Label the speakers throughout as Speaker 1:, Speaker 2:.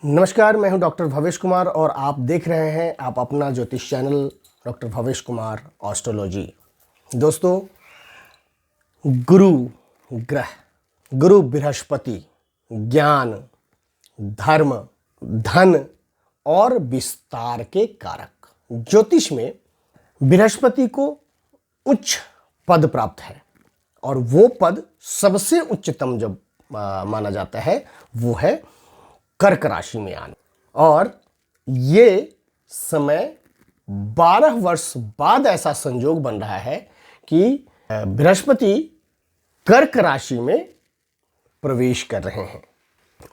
Speaker 1: नमस्कार, मैं हूं डॉक्टर भवेश कुमार और आप देख रहे हैं आप अपना ज्योतिष channel doctor Bhavesh Kumar astrology. दोस्तों, गुरु ग्रह, गुरु बृहस्पति ज्ञान, धर्म, धन और विस्तार के कारक। ज्योतिष में बृहस्पति को उच्च पद प्राप्त है और वो पद सबसे उच्चतम जब माना जाता है वो है कर्क राशि में आना। और ये समय 12 वर्ष बाद ऐसा संयोग बन रहा है कि बृहस्पति कर्क राशि में प्रवेश कर रहे हैं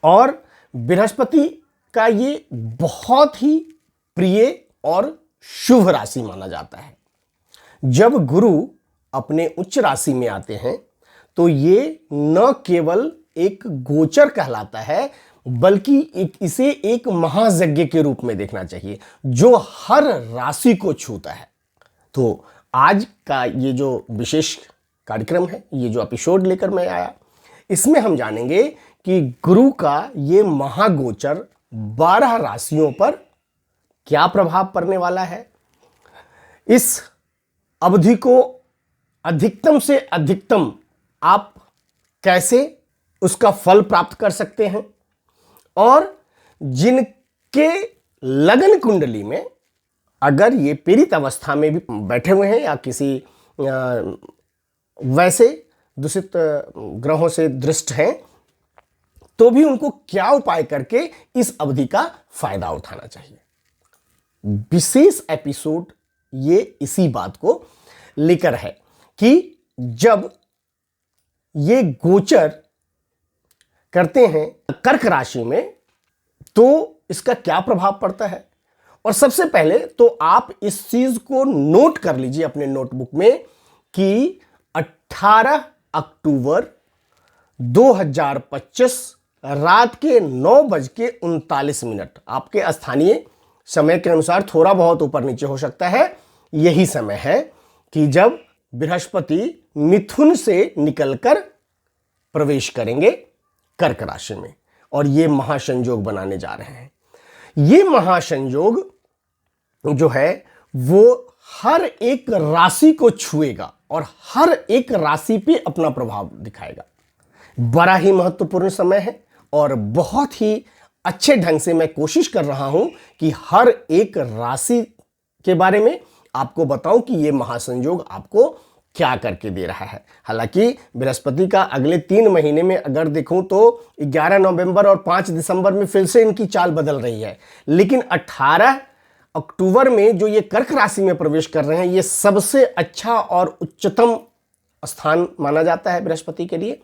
Speaker 1: और बृहस्पति का ये बहुत ही प्रिय और शुभ राशि माना जाता है। जब गुरु अपने उच्च राशि में आते हैं तो ये न केवल एक गोचर कहलाता है बल्कि इसे एक महायज्ञ के रूप में देखना चाहिए जो हर राशि को छूता है। तो आज का ये जो विशेष कार्यक्रम है, ये जो एपिसोड लेकर मैं आया, इसमें हम जानेंगे कि गुरु का ये महागोचर 12 राशियों पर क्या प्रभाव पड़ने वाला है, इस अवधि को अधिकतम से अधिकतम आप कैसे उसका फल प्राप्त कर सकते हैं और जिनके लगन कुंडली में अगर ये पीड़ित अवस्था में भी बैठे हुए हैं या किसी वैसे दूषित ग्रहों से दृष्ट हैं तो भी उनको क्या उपाय करके इस अवधि का फायदा उठाना चाहिए। विशेष एपिसोड ये इसी बात को लेकर है कि जब ये गोचर करते हैं कर्क राशि में तो इसका क्या प्रभाव पड़ता है। और सबसे पहले तो आप इस चीज को नोट कर लीजिए अपने नोटबुक में कि 18 अक्टूबर 2025 रात के 9:39 आपके स्थानीय समय के अनुसार थोड़ा बहुत ऊपर नीचे हो सकता है, यही समय है कि जब बृहस्पति मिथुन से निकलकर प्रवेश करेंगे कर्क राशि में और ये महासंयोग बनाने जा रहे हैं। ये महासंयोग जो है वो हर एक राशि को छुएगा और हर एक राशि पे अपना प्रभाव दिखाएगा। बड़ा ही महत्वपूर्ण समय है और बहुत ही अच्छे ढंग से मैं कोशिश कर रहा हूं कि हर एक राशि के बारे में आपको बताऊं कि ये महासंयोग आपको क्या करके दे रहा है। हालांकि बृहस्पति का अगले 3 महीने में अगर देखूं तो 11 नवंबर और 5 दिसंबर में फिर से इनकी चाल बदल रही है, लेकिन 18 अक्टूबर में जो ये कर्क राशि में प्रवेश कर रहे हैं ये सबसे अच्छा और उच्चतम स्थान माना जाता है बृहस्पति के लिए।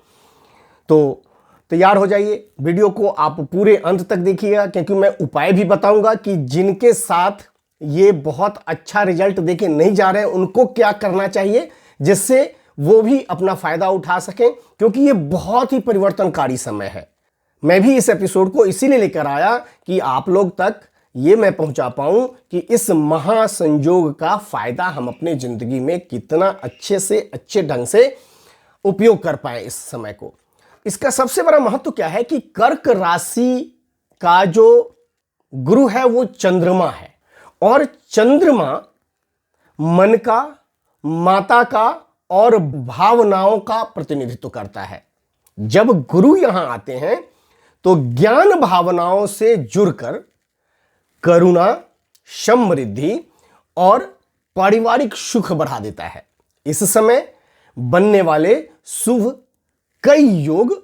Speaker 1: तो तैयार हो जाइए, वीडियो को आप पूरे अंत तक देखिएगा क्योंकि मैं उपाय भी बताऊंगा कि जिनके साथ ये बहुत अच्छा रिजल्ट देके नहीं जा रहे हैं उनको क्या करना चाहिए जिससे वो भी अपना फायदा उठा सकें, क्योंकि ये बहुत ही परिवर्तनकारी समय है। मैं भी इस एपिसोड को इसीलिए लेकर आया कि आप लोग तक ये मैं पहुंचा पाऊं कि इस महासंयोग का फायदा हम अपने जिंदगी में कितना अच्छे से अच्छे ढंग से उपयोग कर पाए इस समय को। इसका सबसे बड़ा महत्व क्या है कि कर्क राशि का जो गुरु है वो चंद्रमा है और चंद्रमा मन का, माता का और भावनाओं का प्रतिनिधित्व करता है। जब गुरु यहां आते हैं तो ज्ञान भावनाओं से जुड़कर करुणा, समृद्धि और पारिवारिक सुख बढ़ा देता है। इस समय बनने वाले शुभ कई योग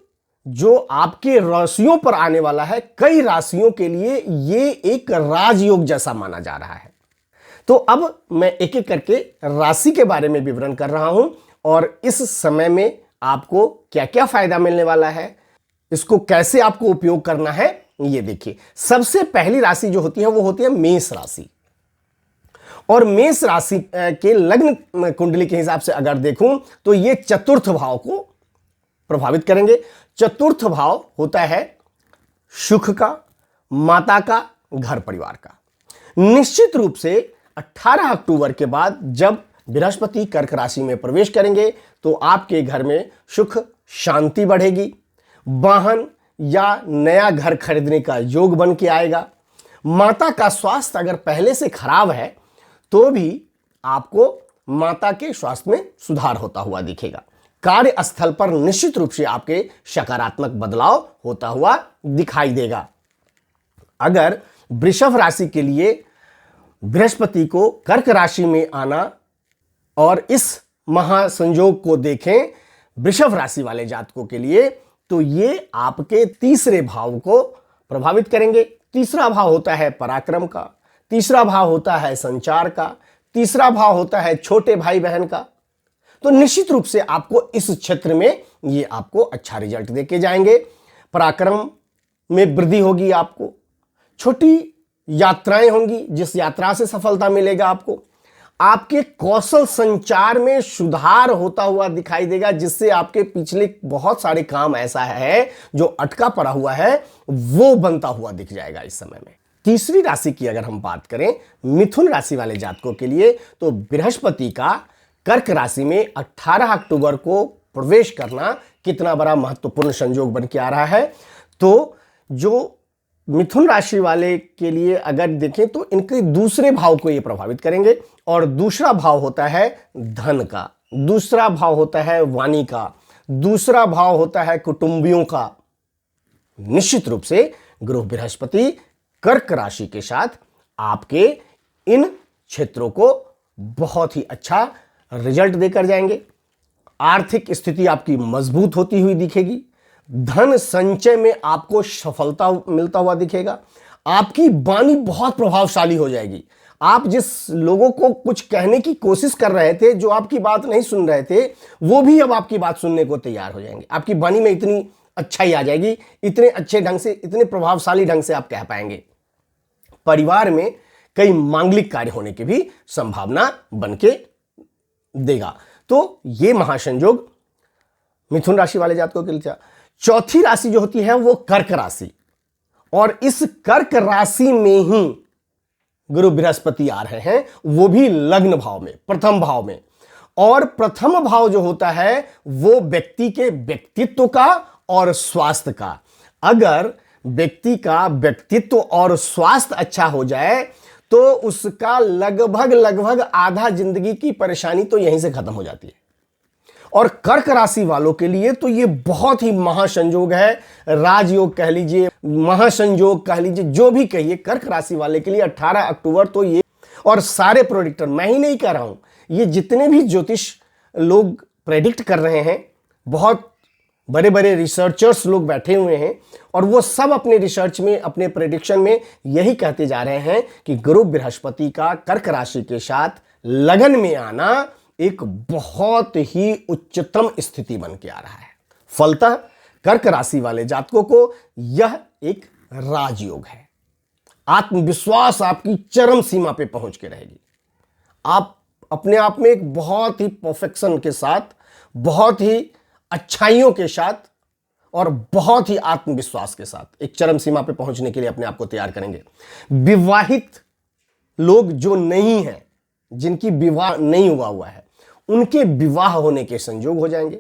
Speaker 1: जो आपके राशियों पर आने वाला है, कई राशियों के लिए ये एक राजयोग जैसा माना जा रहा है। तो अब मैं एक एक करके राशि के बारे में विवरण कर रहा हूं और इस समय में आपको क्या क्या फायदा मिलने वाला है, इसको कैसे आपको उपयोग करना है, ये देखिए। सबसे पहली राशि जो होती है वो होती है मेष राशि। और मेष राशि के लग्न कुंडली के हिसाब से अगर देखूं तो ये चतुर्थ भाव को प्रभावित करेंगे। चतुर्थ भाव होता है सुख का, माता का, घर परिवार का। निश्चित रूप से 18 अक्टूबर के बाद जब बृहस्पति कर्क राशि में प्रवेश करेंगे तो आपके घर में सुख शांति बढ़ेगी, वाहन, या नया घर खरीदने का योग बन के आएगा। माता का स्वास्थ्य अगर पहले से खराब है तो भी आपको माता के स्वास्थ्य में सुधार होता हुआ दिखेगा। कार्यस्थल पर निश्चित रूप से आपके सकारात्मक बदलाव होता हुआ दिखाई देगा। अगर वृषभ राशि के लिए बृहस्पति को कर्क राशि में आना और इस महासंयोग को देखें वृषभ राशि वाले जातकों के लिए, तो ये आपके तीसरे भाव को प्रभावित करेंगे। तीसरा भाव होता है पराक्रम का, तीसरा भाव होता है संचार का, तीसरा भाव होता है छोटे भाई बहन का। तो निश्चित रूप से आपको इस क्षेत्र में ये आपको अच्छा रिजल्ट देके जाएंगे। पराक्रम में वृद्धि होगी, आपको छोटी यात्राएं होंगी जिस यात्रा से सफलता मिलेगा आपको। आपके कौशल संचार में सुधार होता हुआ दिखाई देगा, जिससे आपके पिछले बहुत सारे काम ऐसा है जो अटका पड़ा हुआ है वो बनता हुआ दिख जाएगा इस समय में। तीसरी राशि की अगर हम बात करें मिथुन राशि वाले जातकों के लिए, तो बृहस्पति का कर्क राशि में 18 अक्टूबर को प्रवेश करना कितना बड़ा महत्वपूर्ण संयोग बन के आ रहा है। तो जो मिथुन राशि वाले के लिए अगर देखें तो इनके दूसरे भाव को ये प्रभावित करेंगे, और दूसरा भाव होता है धन का, दूसरा भाव होता है वाणी का, दूसरा भाव होता है कुटुंबियों का। निश्चित रूप से गुरु बृहस्पति कर्क राशि के साथ आपके इन क्षेत्रों को बहुत ही अच्छा रिजल्ट देकर जाएंगे। आर्थिक स्थिति आपकी मजबूत होती हुई दिखेगी, धन संचय में आपको सफलता मिलता हुआ दिखेगा, आपकी वाणी बहुत प्रभावशाली हो जाएगी। आप जिस लोगों को कुछ कहने की कोशिश कर रहे थे, जो आपकी बात नहीं सुन रहे थे, वो भी अब आपकी बात सुनने को तैयार हो जाएंगे। आपकी वाणी में इतनी अच्छाई आ जाएगी, इतने अच्छे ढंग से, इतने प्रभावशाली ढंग से आप कह पाएंगे। परिवार में कई मांगलिक कार्य होने की भी संभावना बन के देगा। तो ये महासंयोग मिथुन राशि वाले जातकों के लिए। चौथी राशि जो होती है वो कर्क राशि, और इस कर्क राशि में ही गुरु बृहस्पति आ रहे हैं, वो भी लग्न भाव में, प्रथम भाव में। और प्रथम भाव जो होता है वो व्यक्ति के व्यक्तित्व का और स्वास्थ्य का। अगर व्यक्ति का व्यक्तित्व और स्वास्थ्य अच्छा हो जाए तो उसका लगभग आधा जिंदगी की परेशानी तो यहीं से खत्म हो जाती है। और कर्क राशि वालों के लिए तो ये बहुत ही महासंयोग है, राजयोग कह लीजिए, महासंयोग कह लीजिए, जो भी कहिए। कर्क राशि वाले के लिए 18 अक्टूबर तो ये, और सारे प्रोडिक्टर, मैं ही नहीं कह रहा हूं, ये जितने भी ज्योतिष लोग प्रेडिक्ट कर रहे हैं, बहुत बड़े बड़े रिसर्चर्स लोग बैठे हुए हैं, और वो सब अपने रिसर्च में, अपने प्रेडिक्शन में यही कहते जा रहे हैं कि गुरु बृहस्पति का कर्क राशि के साथ लगन में आना एक बहुत ही उच्चतम स्थिति बन के आ रहा है। फलतः कर्क राशि वाले जातकों को यह एक राजयोग है। आत्मविश्वास आपकी चरम सीमा पे पहुंच के रहेगी। आप अपने आप में एक बहुत ही परफेक्शन के साथ, बहुत ही अच्छाइयों के साथ और बहुत ही आत्मविश्वास के साथ एक चरम सीमा पे पहुंचने के लिए अपने आप को तैयार करेंगे। विवाहित लोग जो नहीं हैं, जिनकी विवाह नहीं हुआ है, उनके विवाह होने के संयोग हो जाएंगे।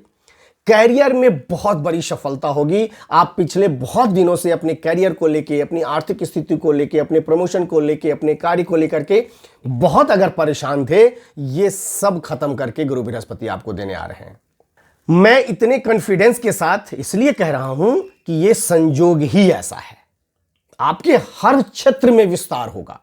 Speaker 1: कैरियर में बहुत बड़ी सफलता होगी। आप पिछले बहुत दिनों से अपने कैरियर को लेके, अपनी आर्थिक स्थिति को लेके, अपने प्रमोशन को लेके, अपने कार्य को लेकर के बहुत अगर परेशान थे, ये सब खत्म करके गुरु बृहस्पति आपको देने आ रहे हैं। मैं इतने कॉन्फिडेंस के साथ इसलिए कह रहा हूं कि ये संयोग ही ऐसा है। आपके हर क्षेत्र में विस्तार होगा।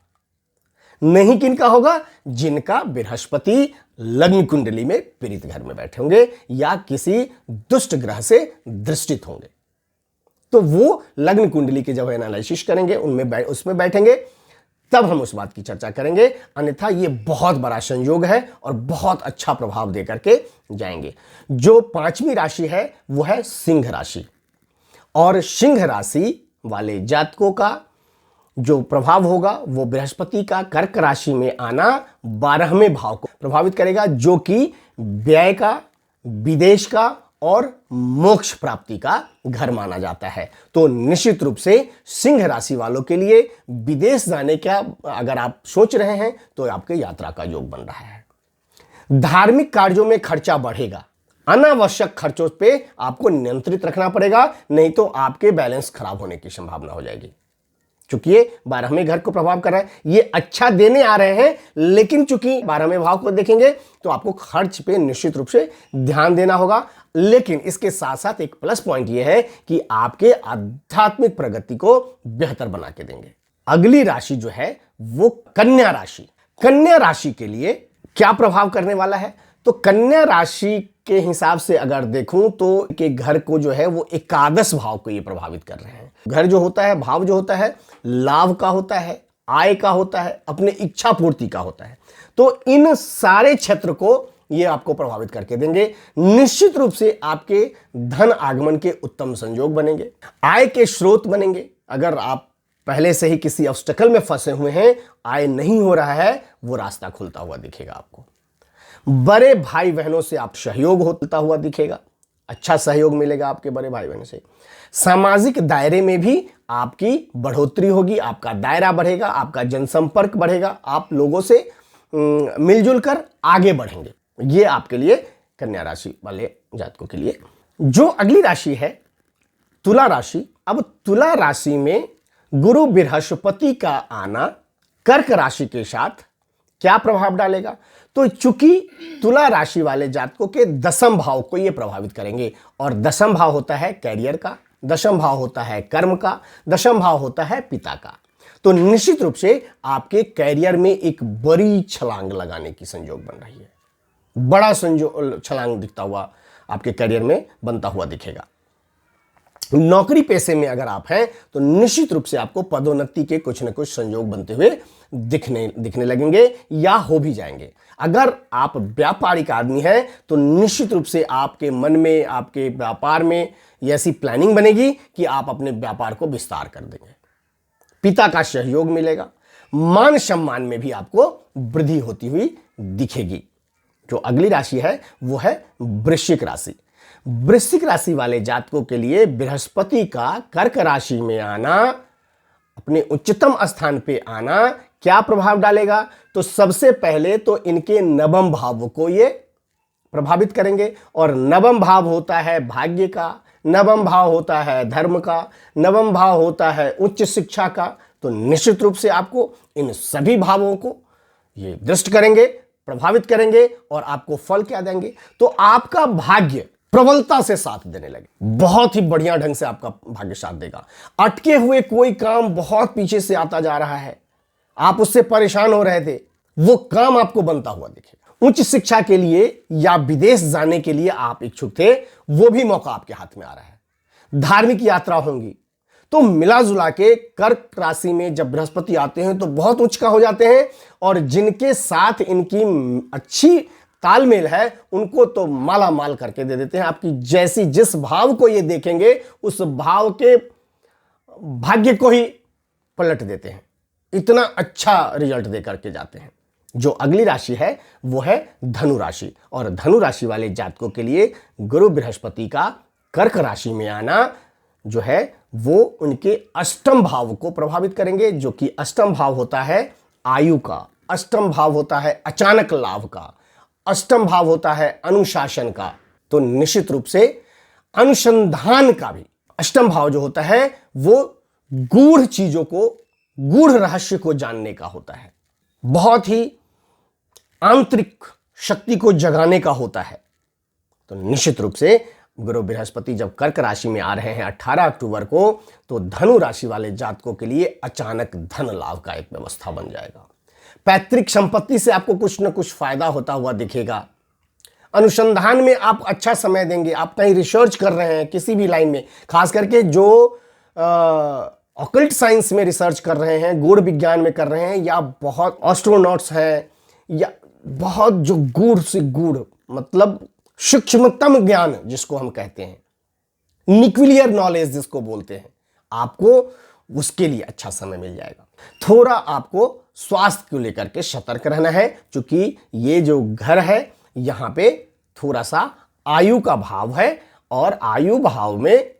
Speaker 1: नहीं किनका होगा? जिनका बृहस्पति लग्न कुंडली में पीड़ित घर में बैठे होंगे या किसी दुष्ट ग्रह से दृष्टित होंगे, तो वो लग्न कुंडली के जब एनालिसिस करेंगे, उसमें बैठेंगे, तब हम उस बात की चर्चा करेंगे। अन्यथा ये बहुत बड़ा संयोग है और बहुत अच्छा प्रभाव दे करके जाएंगे। जो पांचवी राशि है वो है सिंह राशि, और सिंह राशि वाले जातकों का जो प्रभाव होगा वो बृहस्पति का कर्क राशि में आना 12वें भाव को प्रभावित करेगा, जो कि व्यय का, विदेश का और मोक्ष प्राप्ति का घर माना जाता है। तो निश्चित रूप से सिंह राशि वालों के लिए विदेश जाने का अगर आप सोच रहे हैं तो आपके यात्रा का योग बन रहा है। धार्मिक कार्यों में खर्चा बढ़ेगा। अनावश्यक खर्चों पे आपको नियंत्रित रखना पड़ेगा, नहीं तो आपके बैलेंस खराब होने की संभावना हो जाएगी। चूंकि ये 12वें घर को प्रभाव कर रहा है, ये अच्छा देने आ रहे हैं, लेकिन चूंकि 12वें भाव को देखेंगे तो आपको खर्च पे निश्चित रूप से ध्यान देना होगा। लेकिन इसके साथ साथ एक प्लस पॉइंट ये है कि आपके आध्यात्मिक प्रगति को बेहतर बना के देंगे। अगली राशि जो है वो कन्या राशि। कन्या राशि के लिए क्या प्रभाव करने वाला है? तो कन्या राशि के हिसाब से अगर देखूं तो के घर को जो है वो एकादश भाव को ये प्रभावित कर रहे हैं। घर जो होता है, भाव जो होता है, लाभ का होता है, आय का होता है, अपने इच्छा पूर्ति का होता है। तो इन सारे क्षेत्र को ये आपको प्रभावित करके देंगे। निश्चित रूप से आपके धन आगमन के उत्तम संयोग बनेंगे, आय के स्रोत बनेंगे। अगर आप पहले से ही किसी ऑब्स्टेकल में फंसे हुए हैं, आय नहीं हो रहा है, वो रास्ता खुलता हुआ दिखेगा आपको। बड़े भाई बहनों से आप सहयोग होता हुआ दिखेगा, अच्छा सहयोग मिलेगा आपके बड़े भाई बहनों से। सामाजिक दायरे में भी आपकी बढ़ोतरी होगी, आपका दायरा बढ़ेगा, आपका जनसंपर्क बढ़ेगा, आप लोगों से मिलजुल कर आगे बढ़ेंगे। ये आपके लिए कन्या राशि वाले जातकों के लिए। जो अगली राशि है तुला राशि। अब तुला राशि में गुरु बृहस्पति का आना कर्क राशि के साथ क्या प्रभाव डालेगा? तो चूंकि तुला राशि वाले जातकों के दसम भाव को ये प्रभावित करेंगे, और दसम भाव होता है कैरियर का, दसम भाव होता है कर्म का, दसम भाव होता है पिता का। तो निश्चित रूप से आपके कैरियर में एक बड़ी छलांग लगाने की संयोग बन रही है। बड़ा संयोग छलांग दिखता हुआ आपके कैरियर में बनता हुआ दिखेगा। नौकरी पेशे में अगर आप हैं तो निश्चित रूप से आपको पदोन्नति के कुछ न कुछ संयोग बनते हुए दिखने लगेंगे या हो भी जाएंगे। अगर आप व्यापारिक आदमी हैं तो निश्चित रूप से आपके मन में, आपके व्यापार में ऐसी प्लानिंग बनेगी कि आप अपने व्यापार को विस्तार कर देंगे। पिता का सहयोग मिलेगा, मान सम्मान में भी आपको वृद्धि होती हुई दिखेगी। जो अगली राशि है वो है वृश्चिक राशि। वृश्चिक राशि वाले जातकों के लिए बृहस्पति का कर्क राशि में आना, अपने उच्चतम स्थान पे आना क्या प्रभाव डालेगा? तो सबसे पहले तो इनके नवम भाव को ये प्रभावित करेंगे, और नवम भाव होता है भाग्य का, नवम भाव होता है धर्म का, नवम भाव होता है उच्च शिक्षा का। तो निश्चित रूप से आपको इन सभी भावों को ये दृष्ट करेंगे, प्रभावित करेंगे, और आपको फल क्या देंगे? तो आपका भाग्य प्रबलता से साथ देने लगे, बहुत ही बढ़िया ढंग से आपका भाग्य साथ देगा। अटके हुए कोई काम बहुत पीछे से आता जा रहा है, आप उससे परेशान हो रहे थे, वो काम आपको बनता हुआ दिखेगा। उच्च शिक्षा के लिए या विदेश जाने के लिए आप इच्छुक थे, वो भी मौका आपके हाथ में आ रहा है। धार्मिक यात्रा होंगी। तो मिला जुला के कर्क राशि में जब बृहस्पति आते हैं तो बहुत उच्च का हो जाते हैं, और जिनके साथ इनकी अच्छी तालमेल है उनको तो माला माल करके दे देते हैं। आपकी जैसी जिस भाव को ये देखेंगे उस भाव के भाग्य को ही पलट देते हैं, इतना अच्छा रिजल्ट दे करके जाते हैं। जो अगली राशि है वो है धनु राशि, और धनु राशि वाले जातकों के लिए गुरु बृहस्पति का कर्क राशि में आना जो है वो उनके अष्टम भाव को प्रभावित करेंगे, जो कि अष्टम भाव होता है आयु का, अष्टम भाव होता है अचानक लाभ का, अष्टम भाव होता है अनुशासन का। तो निश्चित रूप से अनुसंधान का भी अष्टम भाव जो होता है वो गूढ़ चीजों को, गूढ़ रहस्य को जानने का होता है, बहुत ही आंतरिक शक्ति को जगाने का होता है। तो निश्चित रूप से गुरु बृहस्पति जब कर्क राशि में आ रहे हैं 18 अक्टूबर को, तो धनु राशि वाले जातकों के लिए अचानक धन लाभ का एक व्यवस्था बन जाएगा। पैतृक संपत्ति से आपको कुछ न कुछ फायदा होता हुआ दिखेगा। अनुसंधान में आप अच्छा समय देंगे, आप कहीं रिसर्च कर रहे हैं किसी भी लाइन में, खास करके जो ऑकल्ट साइंस में रिसर्च कर रहे हैं, गूढ़ विज्ञान में कर रहे हैं, या बहुत एस्ट्रोनॉट्स हैं, या बहुत जो गूढ़ से गूढ़ मतलब सूक्ष्मतम ज्ञान जिसको हम कहते हैं, न्यूक्लियर नॉलेज जिसको बोलते हैं, आपको उसके लिए अच्छा समय मिल जाएगा। थोड़ा आपको स्वास्थ्य को लेकर के सतर्क रहना है, क्योंकि ये जो घर है यहां पे थोड़ा सा आयु का भाव है, और आयु भाव में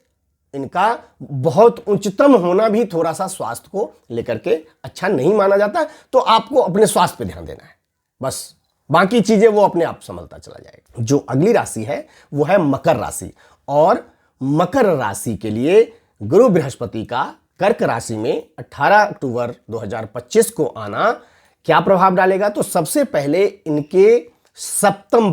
Speaker 1: इनका बहुत उच्चतम होना भी थोड़ा सा स्वास्थ्य को लेकर के अच्छा नहीं माना जाता। तो आपको अपने स्वास्थ्य पे ध्यान देना है, बस बाकी चीजें वो अपने आप संभलता चला जाएगा। जो अगली राशि है वो है मकर राशि, और मकर राशि के लिए गुरु बृहस्पति का कर्क राशि में 18 अक्टूबर 2025 को आना क्या प्रभाव डालेगा? तो सबसे पहले इनके सप्तम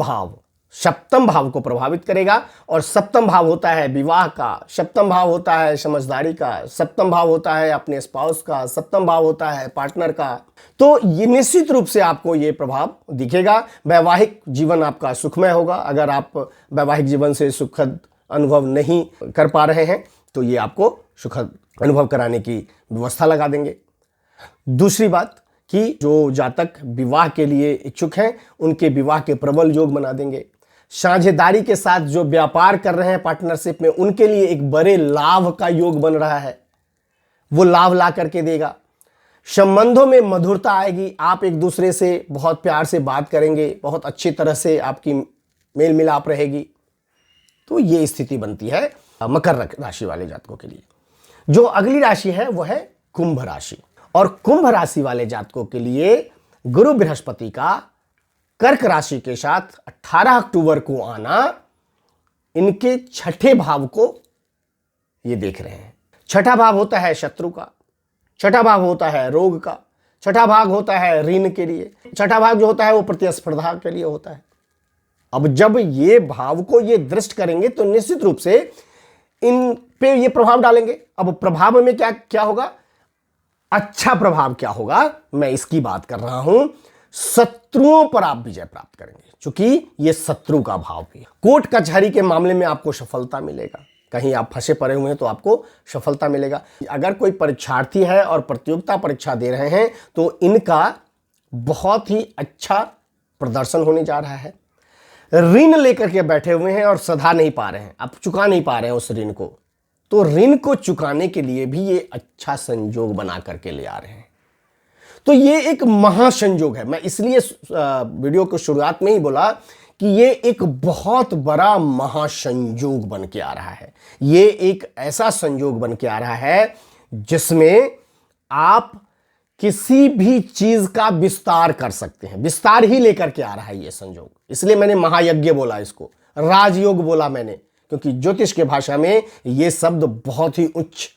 Speaker 1: भाव को प्रभावित करेगा, और सप्तम भाव होता है विवाह का, सप्तम भाव होता है समझदारी का, सप्तम भाव होता है अपने स्पाउस का, सप्तम भाव होता है पार्टनर का। तो ये निश्चित रूप से आपको ये प्रभाव दिखेगा। वैवाहिक जीवन आपका सुखमय होगा। अगर आप वैवाहिक जीवन से सुखद अनुभव नहीं कर पा रहे हैं तो ये आपको सुखद अनुभव कराने की व्यवस्था लगा देंगे। दूसरी बात कि जो जातक विवाह के लिए इच्छुक हैं उनके विवाह के प्रबल योग बना देंगे। साझेदारी के साथ जो व्यापार कर रहे हैं पार्टनरशिप में, उनके लिए एक बड़े लाभ का योग बन रहा है, वो लाभ ला करके देगा। संबंधों में मधुरता आएगी, आप एक दूसरे से बहुत प्यार से बात करेंगे, बहुत अच्छी तरह से आपकी मेल मिलाप रहेगी। तो ये स्थिति बनती है मकर राशि वाले जातकों के लिए। जो अगली राशि है वो है कुंभ राशि, और कुंभ राशि वाले जातकों के लिए गुरु बृहस्पति का कर्क राशि के साथ 18 अक्टूबर को आना इनके छठे भाव को ये देख रहे हैं। छठा भाव होता है शत्रु का, छठा भाव होता है रोग का, छठा भाग होता है ऋण के लिए, छठा भाग जो होता है वो प्रतिस्पर्धा के लिए होता है। अब जब ये भाव को ये दृष्ट करेंगे तो निश्चित रूप से इन पे ये प्रभाव डालेंगे। अब प्रभाव में क्या क्या होगा, अच्छा प्रभाव क्या होगा, मैं इसकी बात कर रहा हूं। शत्रुओं पर आप विजय प्राप्त करेंगे, क्योंकि ये शत्रु का भाव भी है। कोर्ट कचहरी के मामले में आपको सफलता मिलेगा। कहीं आप फंसे पड़े हुए हैं तो आपको सफलता मिलेगा। अगर कोई परीक्षार्थी है और प्रतियोगिता परीक्षा दे रहे हैं तो इनका बहुत ही अच्छा प्रदर्शन होने जा रहा है। ऋण लेकर के बैठे हुए हैं और सधा नहीं पा रहे हैं, आप चुका नहीं पा रहे हैं उस ऋण को, तो ऋण को चुकाने के लिए भी ये अच्छा संयोग बना करके ले आ रहे हैं। तो ये एक महासंयोग है। मैं इसलिए वीडियो को शुरुआत में ही बोला कि ये एक बहुत बड़ा महासंयोग बन के आ रहा है। ये एक ऐसा संयोग बन के आ रहा है जिसमें आप किसी भी चीज का विस्तार कर सकते हैं। विस्तार ही लेकर के आ रहा है ये संयोग, इसलिए मैंने महायज्ञ बोला, इसको राजयोग बोला मैंने, क्योंकि ज्योतिष के भाषा में ये शब्द बहुत ही उच्च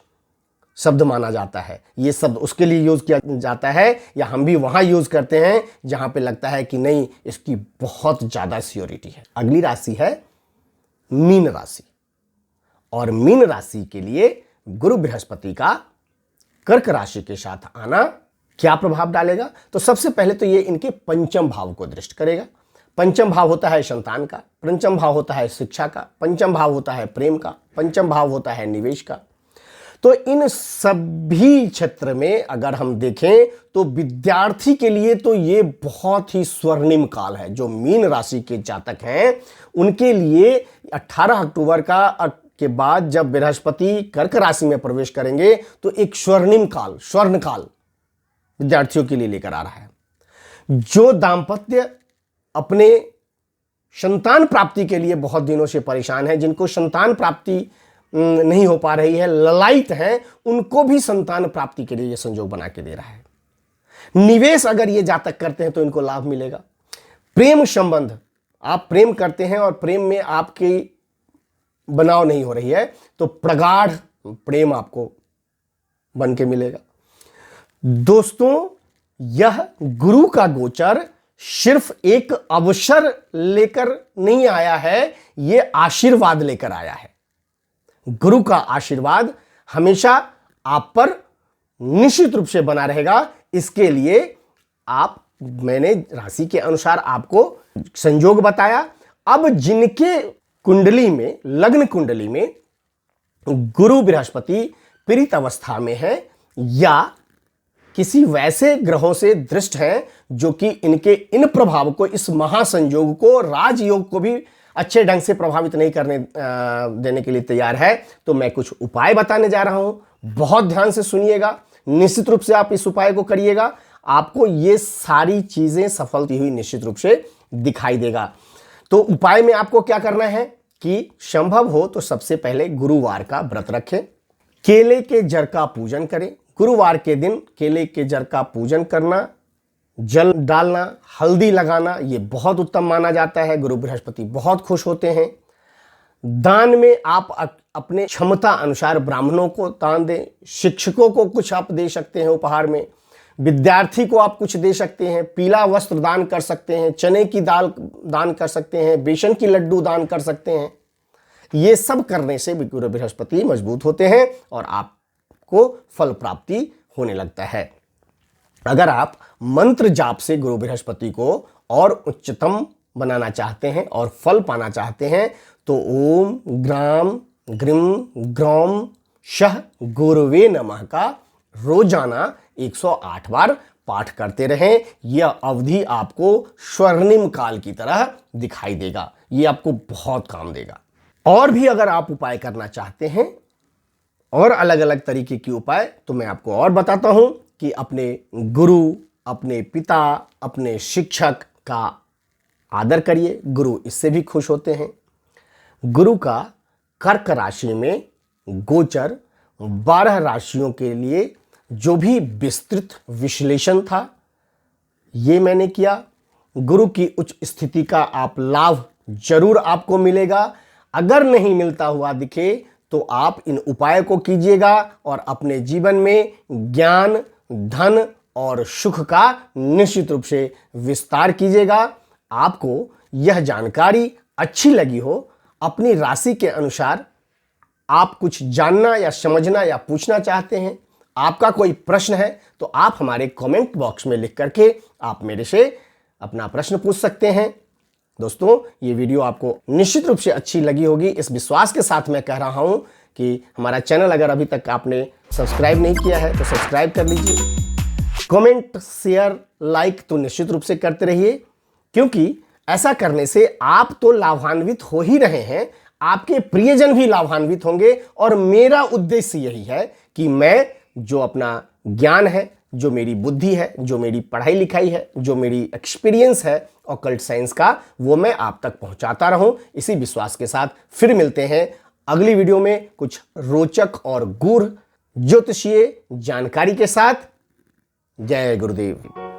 Speaker 1: शब्द माना जाता है। ये शब्द उसके लिए यूज किया जाता है, या हम भी वहां यूज करते हैं जहां पे लगता है कि नहीं, इसकी बहुत ज्यादा सियोरिटी है। अगली राशि है मीन राशि, और मीन राशि के लिए गुरु बृहस्पति का कर्क राशि के साथ आना क्या प्रभाव डालेगा? तो सबसे पहले तो ये इनके पंचम भाव को दृष्ट करेगा। पंचम भाव होता है संतान का, पंचम भाव होता है शिक्षा का, पंचम भाव होता है प्रेम का, पंचम भाव होता है निवेश का। तो इन सभी क्षेत्र में अगर हम देखें तो विद्यार्थी के लिए तो ये बहुत ही स्वर्णिम काल है। जो मीन राशि के जातक हैं उनके लिए 18 अक्टूबर के बाद जब बृहस्पति कर्क राशि में प्रवेश करेंगे तो एक स्वर्णिम काल, स्वर्ण काल विद्यार्थियों के लिए लेकर आ रहा है। जो दाम्पत्य अपने संतान प्राप्ति के लिए बहुत दिनों से परेशान है, जिनको संतान प्राप्ति नहीं हो पा रही है, ललायित हैं, उनको भी संतान प्राप्ति के लिए यह संयोग बना के दे रहा है। निवेश अगर ये जातक करते हैं तो इनको लाभ मिलेगा। प्रेम संबंध, आप प्रेम करते हैं और प्रेम में आपकी बनाव नहीं हो रही है तो प्रगाढ़ प्रेम आपको बन के मिलेगा। दोस्तों, यह गुरु का गोचर सिर्फ एक अवसर लेकर नहीं आया है, यह आशीर्वाद लेकर आया है। गुरु का आशीर्वाद हमेशा आप पर निश्चित रूप से बना रहेगा। इसके लिए मैंने राशि के अनुसार आपको संयोग बताया। अब जिनके कुंडली में, लग्न कुंडली में गुरु बृहस्पति पीड़ित अवस्था में है या किसी वैसे ग्रहों से दृष्ट हैं जो कि इनके इन प्रभाव को, इस महासंयोग को, राजयोग को भी अच्छे ढंग से प्रभावित नहीं करने देने के लिए तैयार है, तो मैं कुछ उपाय बताने जा रहा हूं। बहुत ध्यान से सुनिएगा, निश्चित रूप से आप इस उपाय को करिएगा, आपको ये सारी चीजें सफलती हुई निश्चित रूप से दिखाई देगा। तो उपाय में आपको क्या करना है कि संभव हो तो सबसे पहले गुरुवार का व्रत रखें, केले के जड़ का पूजन करें। गुरुवार के दिन केले के जड़ का पूजन करना जल डालना, हल्दी लगाना, ये बहुत उत्तम माना जाता है। गुरु बृहस्पति बहुत खुश होते हैं। दान में आप अपने क्षमता अनुसार ब्राह्मणों को दान दें, शिक्षकों को कुछ आप दे सकते हैं उपहार में, विद्यार्थी को आप कुछ दे सकते हैं, पीला वस्त्र दान कर सकते हैं, चने की दाल दान कर सकते हैं, बेसन की लड्डू दान कर सकते हैं। ये सब करने से भी गुरु बृहस्पति मजबूत होते हैं और आपको फल प्राप्ति होने लगता है। अगर आप मंत्र जाप से गुरु बृहस्पति को और उच्चतम बनाना चाहते हैं और फल पाना चाहते हैं तो ओम ग्राम ग्रीम ग्रौम शह गुरुवे नमः का रोजाना 108 बार पाठ करते रहें। यह अवधि आपको स्वर्णिम काल की तरह दिखाई देगा। यह आपको बहुत काम देगा। और भी अगर आप उपाय करना चाहते हैं और अलग अलग तरीके के उपाय, तो मैं आपको और बताता हूं कि अपने गुरु, अपने पिता, अपने शिक्षक का आदर करिए। गुरु इससे भी खुश होते हैं। गुरु का कर्क राशि में गोचर 12 राशियों के लिए जो भी विस्तृत विश्लेषण था, ये मैंने किया। गुरु की उच्च स्थिति का आप लाभ जरूर आपको मिलेगा। अगर नहीं मिलता हुआ दिखे तो आप इन उपाय को कीजिएगा और अपने जीवन में ज्ञान, धन और सुख का निश्चित रूप से विस्तार कीजिएगा। आपको यह जानकारी अच्छी लगी हो, अपनी राशि के अनुसार आप कुछ जानना या समझना या पूछना चाहते हैं, आपका कोई प्रश्न है, तो आप हमारे कमेंट बॉक्स में लिख करके आप मेरे से अपना प्रश्न पूछ सकते हैं। दोस्तों, ये वीडियो आपको निश्चित रूप से अच्छी लगी होगी, इस विश्वास के साथ मैं कह रहा हूं कि हमारा चैनल अगर अभी तक आपने सब्सक्राइब नहीं किया है तो सब्सक्राइब कर लीजिए। कमेंट, शेयर, लाइक तो निश्चित रूप से करते रहिए, क्योंकि ऐसा करने से आप तो लाभान्वित हो ही रहे हैं, आपके प्रियजन भी लाभान्वित होंगे। और मेरा उद्देश्य यही है कि मैं जो अपना ज्ञान है, जो मेरी बुद्धि है, जो मेरी पढ़ाई लिखाई है, जो मेरी एक्सपीरियंस है ऑकल्ट साइंस का, वो मैं आप तक पहुंचाता रहूं। इसी विश्वास के साथ फिर मिलते हैं अगली वीडियो में कुछ रोचक और गूढ़ ज्योतिषीय जानकारी के साथ। जय गुरुदेव।